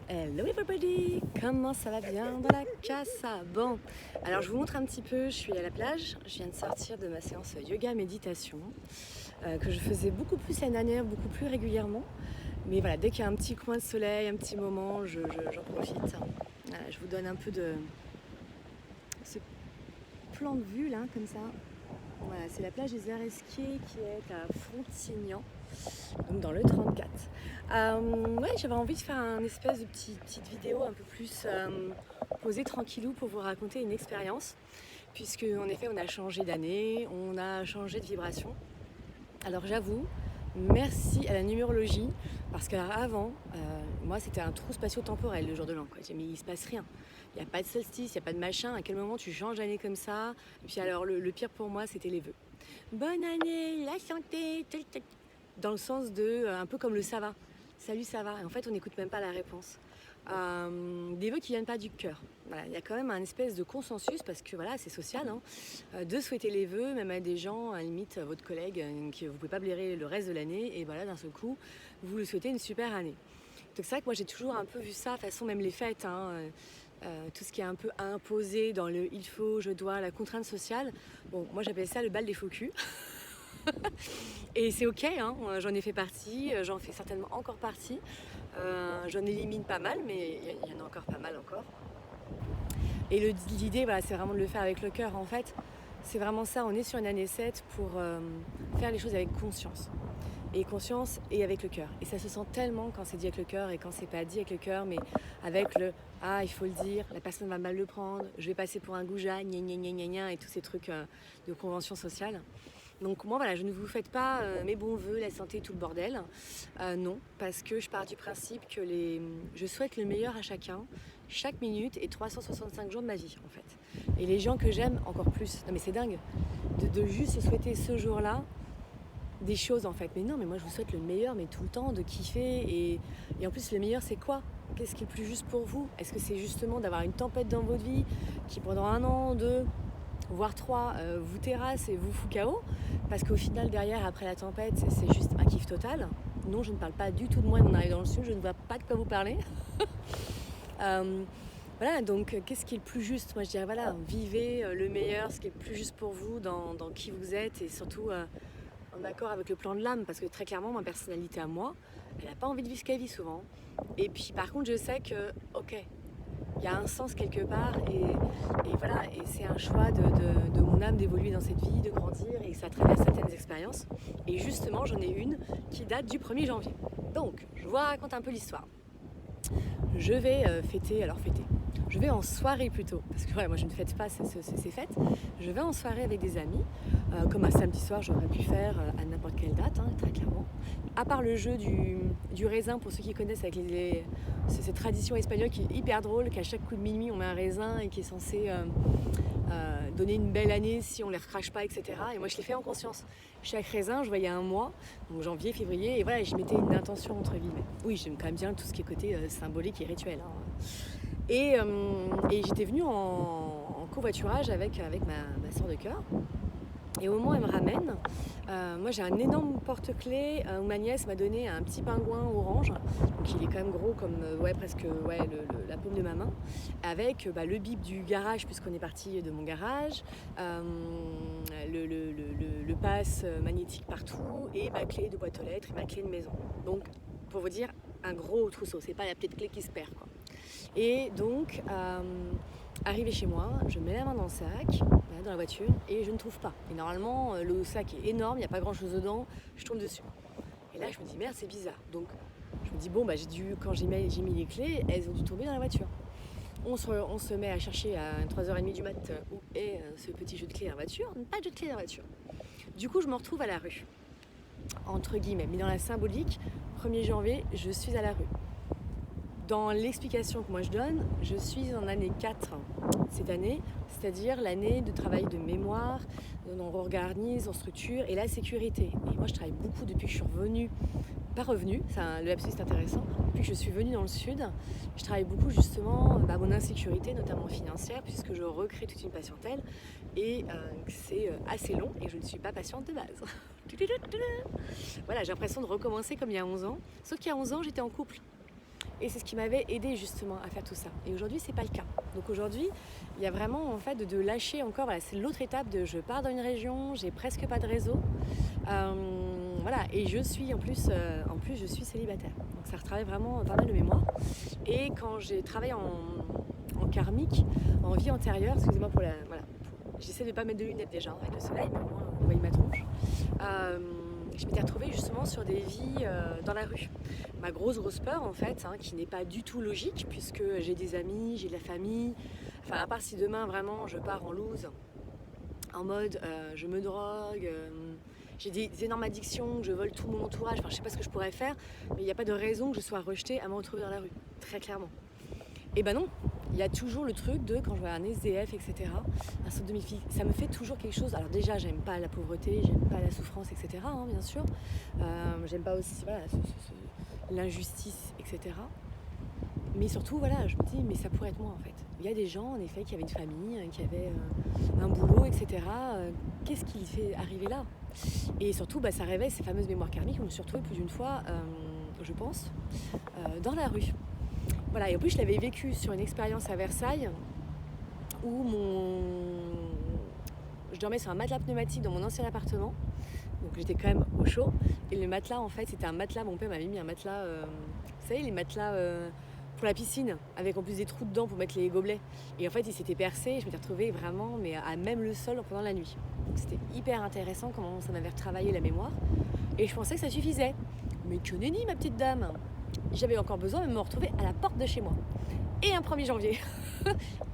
Hello everybody, comment ça va bien dans la casa? Bon, alors je vous montre un petit peu, je suis à la plage, je viens de sortir de ma séance yoga méditation que je faisais beaucoup plus l'année dernière, beaucoup plus régulièrement. Mais voilà, dès qu'il y a un petit coin de soleil, un petit moment, j'en profite. Voilà, je vous donne un peu de ce plan de vue là, comme ça. Voilà, c'est la plage des Aresquiers qui est à Frontignan, donc dans le 34. Ouais, j'avais envie de faire un espèce de petite vidéo un peu plus posée tranquillou pour vous raconter une expérience, puisque en effet on a changé d'année, on a changé de vibration. Alors j'avoue, merci à la numérologie, parce qu'avant, moi c'était un trou spatio-temporel le jour de l'an. Mais il se passe rien. Il n'y a pas de solstice, il n'y a pas de machin. À quel moment tu changes d'année comme ça? Et puis alors le pire pour moi c'était les vœux. Bonne année, la santé, dans le sens de un peu comme le ça va. Salut, ça va. Et en fait, on n'écoute même pas la réponse. Des vœux qui viennent pas du cœur. Voilà, il y a quand même un espèce de consensus parce que voilà, c'est social, hein, de souhaiter les vœux, même à des gens, à la limite votre collègue, que vous pouvez pas blairer le reste de l'année, et voilà, d'un seul coup, vous lui souhaitez une super année. Donc c'est vrai que moi j'ai toujours un peu vu ça, de toute façon même les fêtes, hein, tout ce qui est un peu imposé dans le il faut, je dois, la contrainte sociale. Bon, moi j'appelle ça le bal des faux culs. Et c'est ok, hein, j'en ai fait partie, j'en fais certainement encore partie. J'en élimine pas mal, mais il y en a encore pas mal encore. Et l'idée, voilà, c'est vraiment de le faire avec le cœur. En fait, c'est vraiment ça, on est sur une année 7 pour faire les choses avec conscience. Et conscience et avec le cœur. Et ça se sent tellement quand c'est dit avec le cœur et quand c'est pas dit avec le cœur, mais avec le ah, il faut le dire, la personne va mal le prendre, je vais passer pour un goujat, gna gna gna gna gna, et tous ces trucs de convention sociale. Donc moi voilà, je ne vous faites pas mes bons voeux, la santé, tout le bordel. Non, parce que je pars du principe que je souhaite le meilleur à chacun, chaque minute et 365 jours de ma vie en fait. Et les gens que j'aime encore plus. Non mais c'est dingue, de juste souhaiter ce jour-là des choses en fait. Mais non, mais moi je vous souhaite le meilleur, mais tout le temps, de kiffer. Et en plus le meilleur c'est quoi? Qu'est-ce qui est le plus juste pour vous? Est-ce que c'est justement d'avoir une tempête dans votre vie qui pendant 1 an, 2, voire 3, vous terrasse et vous fout KO? Parce qu'au final derrière, après la tempête, c'est juste un kiff total. Non, je ne parle pas du tout de moi, on arrive dans le sud, je ne vois pas de quoi vous parler. Voilà, donc qu'est-ce qui est le plus juste? Moi je dirais voilà, vivez le meilleur, ce qui est le plus juste pour vous dans qui vous êtes, et surtout en accord avec le plan de l'âme, parce que très clairement ma personnalité à moi, elle n'a pas envie de vivre ce qu'elle vit souvent. Et puis par contre je sais que ok, il y a un sens quelque part, et voilà, et c'est un choix de mon âme d'évoluer dans cette vie, de grandir, et ça traverse certaines expériences. Et justement j'en ai une qui date du 1er janvier. Donc je vous raconte un peu l'histoire. Je vais fêter, je vais en soirée plutôt, parce que ouais, moi je ne fête pas ces fêtes. Je vais en soirée avec des amis, comme un samedi soir j'aurais pu faire à n'importe quelle date, hein, très clairement. À part le jeu du raisin, pour ceux qui connaissent, avec cette tradition espagnole qui est hyper drôle, qu'à chaque coup de minuit on met un raisin et qui est censé donner une belle année si on les recrache pas, etc. Et moi je l'ai fait en conscience. Chaque raisin, je voyais un mois, donc janvier, février, et voilà, je mettais une intention entre guillemets. Oui, j'aime quand même bien tout ce qui est côté symbolique et rituel, hein. Et j'étais venue en covoiturage avec ma soeur de cœur. Et au moment où elle me ramène, moi j'ai un énorme porte-clés où ma nièce m'a donné un petit pingouin orange, donc il est quand même gros comme presque la paume de ma main, avec le bip du garage puisqu'on est parti de mon garage, le pass magnétique partout, et ma clé de boîte aux lettres et ma clé de maison. Donc pour vous dire, un gros trousseau, c'est pas la petite clé qui se perd quoi. Et donc, arrivé chez moi, je mets la main dans le sac, dans la voiture, et je ne trouve pas. Et normalement, le sac est énorme, il n'y a pas grand chose dedans, je tombe dessus. Et là, je me dis, merde, c'est bizarre. Donc, je me dis, bon, quand j'ai mis les clés, elles ont dû tomber dans la voiture. On se met à chercher à 3h30 du mat où est ce petit jeu de clés dans la voiture. Pas de jeu de clés dans la voiture. Du coup, je me retrouve à la rue, entre guillemets. Mais dans la symbolique, 1er janvier, je suis à la rue. Dans l'explication que moi je donne, je suis en année 4 cette année, c'est-à-dire l'année de travail de mémoire, on réorganise, on structure, et la sécurité. Et moi je travaille beaucoup depuis que je suis revenue, pas revenue, le lapsus est intéressant, depuis que je suis venue dans le sud, je travaille beaucoup justement mon insécurité, notamment financière, puisque je recrée toute une patientèle, et c'est assez long, et je ne suis pas patiente de base. Voilà, j'ai l'impression de recommencer comme il y a 11 ans, sauf qu'il y a 11 ans j'étais en couple. Et c'est ce qui m'avait aidé justement à faire tout ça. Et aujourd'hui, c'est pas le cas. Donc aujourd'hui, il y a vraiment en fait de lâcher encore. Voilà, c'est l'autre étape de je pars dans une région, j'ai presque pas de réseau. Voilà, et je suis en plus je suis célibataire. Donc ça retravaille vraiment pas mal de mémoire. Et quand j'ai travaillé en karmique, en vie antérieure, excusez-moi pour la. Voilà, j'essaie de ne pas mettre de lunettes déjà avec le soleil, mais au moins vous voyez ma tronche. Je m'étais retrouvée justement sur des vies dans la rue. Ma grosse peur en fait, qui n'est pas du tout logique, puisque j'ai des amis, j'ai de la famille. Enfin, à part si demain vraiment je pars en loose, en mode je me drogue, j'ai des énormes addictions, je vole tout mon entourage, enfin je sais pas ce que je pourrais faire, mais il n'y a pas de raison que je sois rejetée à me retrouver dans la rue, très clairement. Et ben non, il y a toujours le truc de quand je vois un SDF, etc., un centre de ça me fait toujours quelque chose. Alors déjà, j'aime pas la pauvreté, j'aime pas la souffrance, etc., bien sûr. J'aime pas aussi voilà, l'injustice, etc. Mais surtout, voilà, je me dis, mais ça pourrait être moi en fait. Il y a des gens, en effet, qui avaient une famille, qui avaient un boulot, etc. Qu'est-ce qui les fait arriver là? Et surtout, ça réveille ces fameuses mémoires karmiques. On me suis retrouvée plus d'une fois, je pense, dans la rue. Voilà, et en plus, je l'avais vécu sur une expérience à Versailles où je dormais sur un matelas pneumatique dans mon ancien appartement. Donc j'étais quand même au chaud. Et le matelas, en fait, c'était un matelas. Mon père m'avait mis un matelas, vous savez, les matelas pour la piscine, avec en plus des trous dedans pour mettre les gobelets. Et en fait, il s'était percé et je m'étais retrouvée vraiment mais à même le sol pendant la nuit. Donc c'était hyper intéressant comment ça m'avait retravaillé la mémoire. Et je pensais que ça suffisait. Mais que nenni, ma petite dame! J'avais encore besoin de me retrouver à la porte de chez moi. Et un 1er janvier,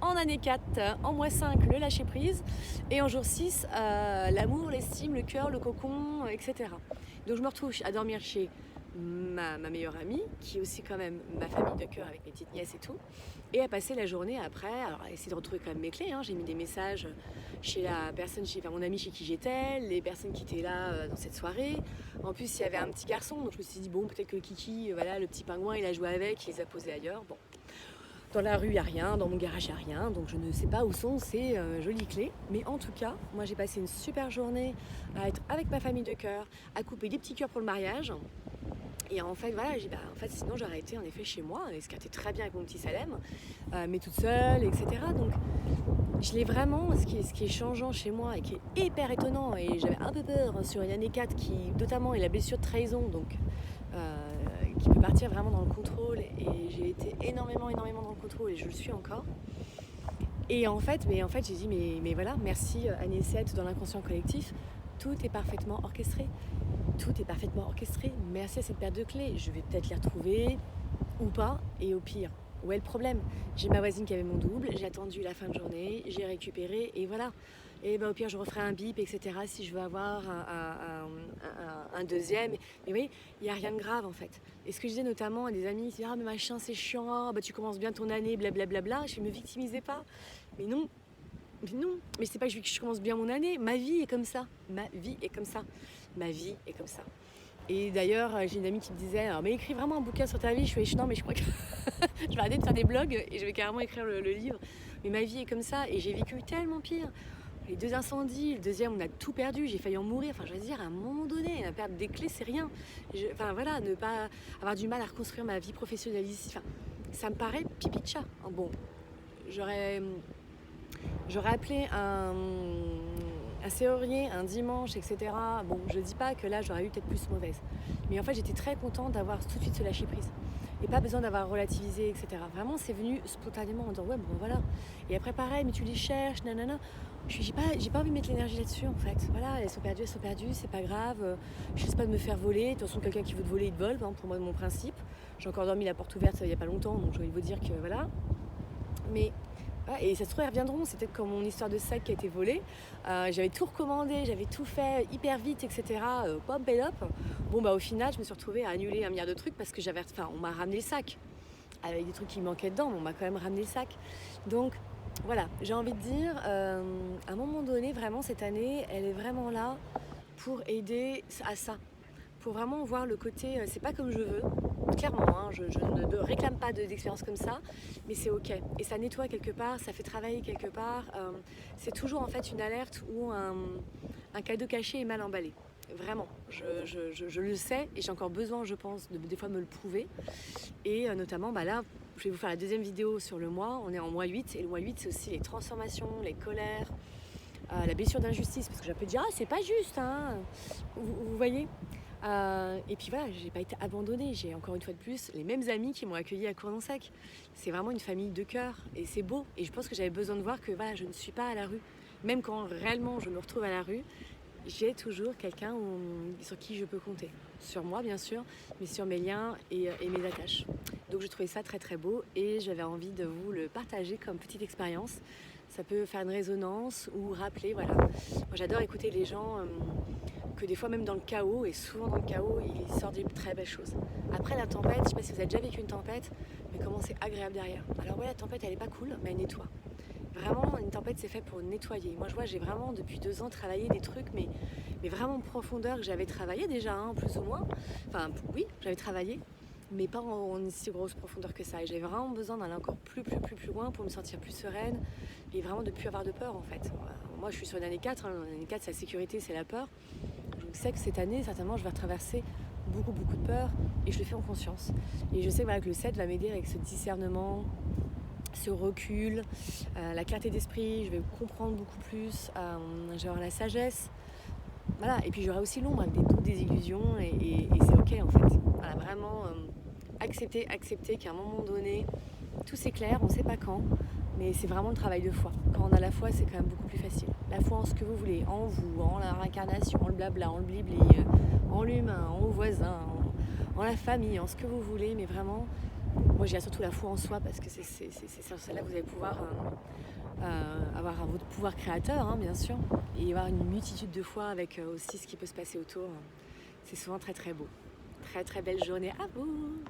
en année 4, en mois 5, le lâcher prise. Et en jour 6, l'amour, l'estime, le cœur, le cocon, etc. Donc je me retrouve à dormir chez ma meilleure amie, qui est aussi quand même ma famille de cœur avec mes petites nièces et tout. Et à passer la journée après, alors à essayer de retrouver quand même mes clés. J'ai mis des messages chez la personne, mon ami chez qui j'étais, les personnes qui étaient là dans cette soirée. En plus, il y avait un petit garçon, donc je me suis dit, bon, peut-être que Kiki, voilà, le petit pingouin, il a joué avec, il les a posés ailleurs. Bon. Dans la rue, il n'y a rien, dans mon garage, il n'y a rien, donc je ne sais pas où sont ces jolies clés. Mais en tout cas, moi, j'ai passé une super journée à être avec ma famille de cœur, à couper des petits cœurs pour le mariage. Et en fait, voilà, j'ai dit, en fait, sinon j'aurais été en effet chez moi, et ce qui a été très bien avec mon petit Salem, mais toute seule, etc. Donc, je l'ai vraiment, ce qui est changeant chez moi et qui est hyper étonnant, et j'avais un peu peur sur une année 4 qui, notamment, est la blessure de trahison, donc qui peut partir vraiment dans le contrôle, et j'ai été énormément dans le contrôle, et je le suis encore. Et en fait, j'ai dit, mais voilà, merci année 7 dans l'inconscient collectif, tout est parfaitement orchestré. Tout est parfaitement orchestré. Merci à cette paire de clés. Je vais peut-être les retrouver ou pas. Et au pire, où est le problème? J'ai ma voisine qui avait mon double. J'ai attendu la fin de journée. J'ai récupéré. Et voilà. Et au pire, je referai un bip, etc. si je veux avoir un deuxième. Mais oui, il n'y a rien de grave en fait. Et ce que je disais notamment à des amis, ils disaient, ah mais machin, c'est chiant. Tu commences bien ton année, blablabla. Je ne me victimisais pas. Mais non. Mais c'est pas que je commence bien mon année. Ma vie est comme ça. Ma vie est comme ça. Et d'ailleurs, j'ai une amie qui me disait, mais écris vraiment un bouquin sur ta vie. Je fais, non, mais je crois que je vais arrêter de faire des blogs et je vais carrément écrire le livre. Mais ma vie est comme ça et j'ai vécu tellement pire. Les 2 incendies, le deuxième, on a tout perdu. J'ai failli en mourir. Enfin, je veux dire, à un moment donné, la perte des clés, c'est rien. Voilà, ne pas avoir du mal à reconstruire ma vie professionnelle ici. Enfin, ça me paraît pipi de chat. Bon, j'aurais appelé un serrurier un dimanche, etc. Bon, je dis pas que là j'aurais eu peut-être plus mauvaise, mais en fait j'étais très contente d'avoir tout de suite ce lâcher prise et pas besoin d'avoir relativisé, etc. Vraiment, c'est venu spontanément en disant ouais, bon voilà. Et après pareil, mais tu les cherches, nanana. J'ai pas envie de mettre l'énergie là-dessus en fait. Voilà, elles sont perdues, c'est pas grave. Je risque pas de me faire voler. De toute façon, quelqu'un qui veut te voler, il te vole. Pour moi, mon principe. J'ai encore dormi la porte ouverte il y a pas longtemps, donc j'ai envie de vous dire que voilà. Mais et ça se trouve, elles reviendront. C'est peut-être comme mon histoire de sac qui a été volé. J'avais tout recommandé, j'avais tout fait hyper vite, etc. Pop et hop. Bon, au final, je me suis retrouvée à annuler 1 milliard de trucs parce que on m'a ramené le sac. Avec des trucs qui manquaient dedans, mais on m'a quand même ramené le sac. Donc, voilà, j'ai envie de dire, à un moment donné, vraiment, cette année, elle est vraiment là pour aider à ça. Pour vraiment voir le côté, c'est pas comme je veux, clairement, je ne réclame pas d'expérience comme ça, mais c'est ok. Et ça nettoie quelque part, ça fait travailler quelque part. C'est toujours en fait une alerte où un cadeau caché est mal emballé. Vraiment, je le sais et j'ai encore besoin, je pense, de des fois me le prouver. Et notamment, bah là, je vais vous faire la deuxième vidéo sur le mois. On est en mois 8 et le mois 8, c'est aussi les transformations, les colères, la blessure d'injustice. Parce que j'ai pu dire, ah, c'est pas juste, hein. Vous voyez. Et puis voilà, j'ai pas été abandonnée. J'ai encore une fois de plus les mêmes amis qui m'ont accueillie à Cournon-Sec. C'est vraiment une famille de cœur et c'est beau. Et je pense que j'avais besoin de voir que voilà, je ne suis pas à la rue. Même quand réellement je me retrouve à la rue, j'ai toujours quelqu'un sur qui je peux compter. Sur moi bien sûr, mais sur mes liens et mes attaches. Donc je trouvais ça très très beau et j'avais envie de vous le partager comme petite expérience. Ça peut faire une résonance ou rappeler, voilà. Moi j'adore écouter les gens, que des fois même dans le chaos, et souvent dans le chaos, il sort des très belles choses. Après la tempête, je sais pas si vous avez déjà vécu une tempête, mais comment c'est agréable derrière. Alors ouais, la tempête elle est pas cool, mais elle nettoie. Vraiment, une tempête, c'est fait pour nettoyer. Moi, je vois, j'ai vraiment, depuis 2 ans, travaillé des trucs, mais vraiment en profondeur, que j'avais travaillé déjà, hein, plus ou moins. Enfin, oui, j'avais travaillé, mais pas en une si grosse profondeur que ça. Et j'avais vraiment besoin d'aller encore plus loin pour me sentir plus sereine et vraiment de plus avoir de peur, en fait. Moi, je suis sur l'année 4. Hein. L'année 4, c'est la sécurité, c'est la peur. Je sais que cette année, certainement, je vais retraverser beaucoup de peur et je le fais en conscience. Et je sais voilà, que le 7 va m'aider avec ce discernement, ce recul, la clarté d'esprit, je vais comprendre beaucoup plus, j'aurai la sagesse, voilà. Et puis j'aurai aussi l'ombre avec des doutes, des illusions, et c'est ok en fait. Voilà, vraiment accepter qu'à un moment donné, tout s'éclaire, on ne sait pas quand, mais c'est vraiment le travail de foi. Quand on a la foi, c'est quand même beaucoup plus facile. La foi en ce que vous voulez, en vous, en la réincarnation, en le blabla, en le blibli, en l'humain, en vos voisins, en la famille, en ce que vous voulez, mais vraiment, moi j'ai surtout la foi en soi parce que c'est sur celle-là que vous allez pouvoir avoir votre pouvoir créateur, hein, bien sûr, et avoir une multitude de foi avec aussi ce qui peut se passer autour. C'est souvent très très beau. Très très belle journée à vous!